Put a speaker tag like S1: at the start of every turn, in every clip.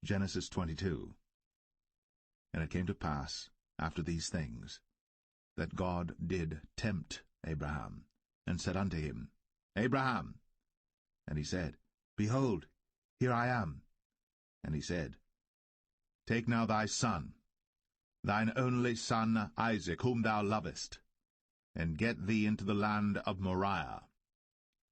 S1: Genesis 22. And it came to pass, after these things, that God did tempt Abraham, and said unto him, Abraham. And he said, Behold, here I am. And he said, Take now thy son, thine only son Isaac, whom thou lovest, and get thee into the land of Moriah,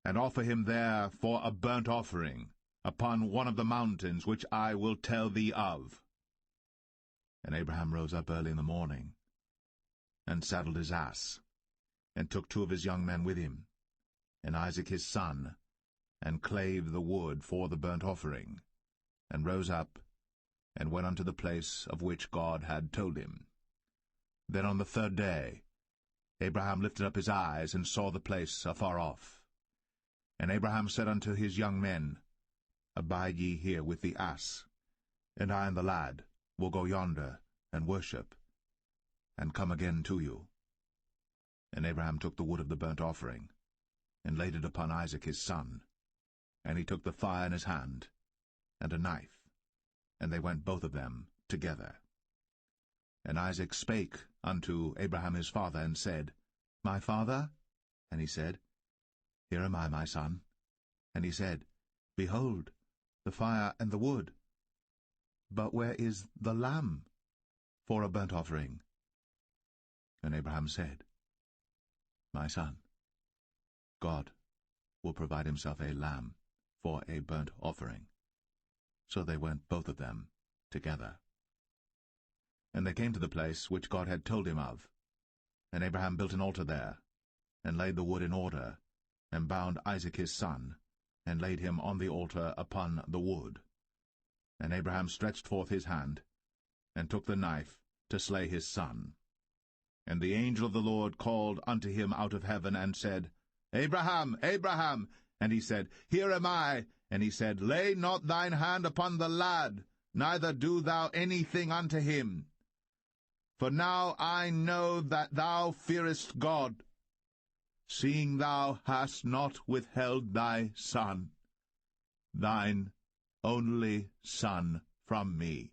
S1: and offer him there for a burnt offering upon one of the mountains which I will tell thee of. And Abraham rose up early in the morning, and saddled his ass, and took 2 of his young men with him, and Isaac his son, and clave the wood for the burnt offering, and rose up, and went unto the place of which God had told him. Then on the 3rd day Abraham lifted up his eyes, and saw the place afar off. And Abraham said unto his young men, Abide ye here with the ass, and I and the lad will go yonder, and worship, and come again to you. And Abraham took the wood of the burnt offering, and laid it upon Isaac his son. And he took the fire in his hand, and a knife, and they went both of them together. And Isaac spake unto Abraham his father, and said, My father? And he said, Here am I, my son. And he said, Behold, the fire and the wood. But where is the lamb for a burnt offering? And Abraham said, My son, God will provide himself a lamb for a burnt offering. So they went both of them together. And they came to the place which God had told him of. And Abraham built an altar there, and laid the wood in order, and bound Isaac his son, and laid him on the altar upon the wood. And Abraham stretched forth his hand, and took the knife to slay his son. And the angel of the Lord called unto him out of heaven, and said, Abraham, Abraham! And he said, Here am I. And he said, Lay not thine hand upon the lad, neither do thou anything unto him. For now I know that thou fearest God, seeing thou hast not withheld thy son, thine only son, from me.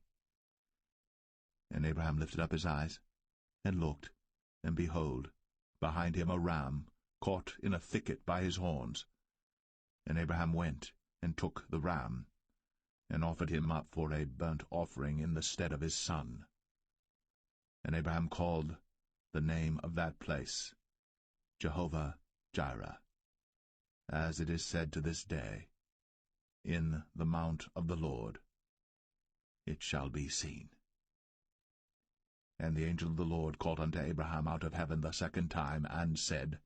S1: And Abraham lifted up his eyes, and looked, and behold, behind him a ram caught in a thicket by his horns. And Abraham went, and took the ram, and offered him up for a burnt offering in the stead of his son. And Abraham called the name of that place Jehovah-Jireh, as it is said to this day, In the mount of the Lord it shall be seen. And the angel of the Lord called unto Abraham out of heaven the 2nd time, and said,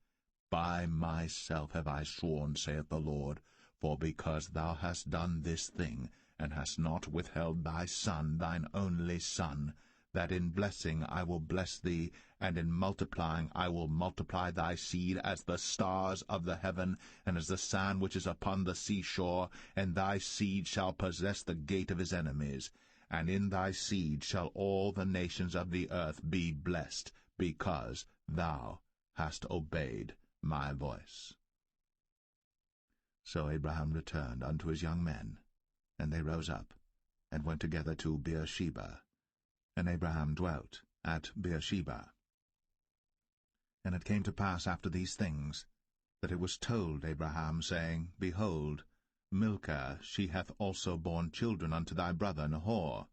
S1: By myself have I sworn, saith the Lord, for because thou hast done this thing, and hast not withheld thy son, thine only son, that in blessing I will bless thee, and in multiplying I will multiply thy seed as the stars of the heaven, and as the sand which is upon the seashore, and thy seed shall possess the gate of his enemies. And in thy seed shall all the nations of the earth be blessed, because thou hast obeyed my voice. So Abraham returned unto his young men, and they rose up, and went together to Beersheba. And Abraham dwelt at Beersheba. And it came to pass after these things, that it was told Abraham, saying, Behold, Milcah, she hath also borne children unto thy brother Nahor,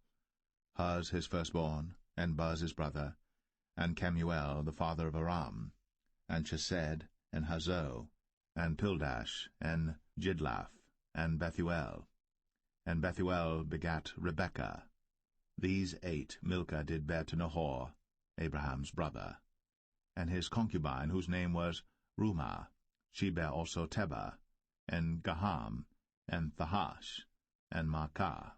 S1: Huz his firstborn, and Buz his brother, and Kemuel the father of Aram, and Chesed, and Hazo, and Pildash, and Jidlaph, and Bethuel. And Bethuel begat Rebekah. These 8 Milcah did bear to Nahor, Abraham's brother. And his concubine, whose name was Rumah, she bare also Tebah, and Gaham, and Thahash, and Maacah.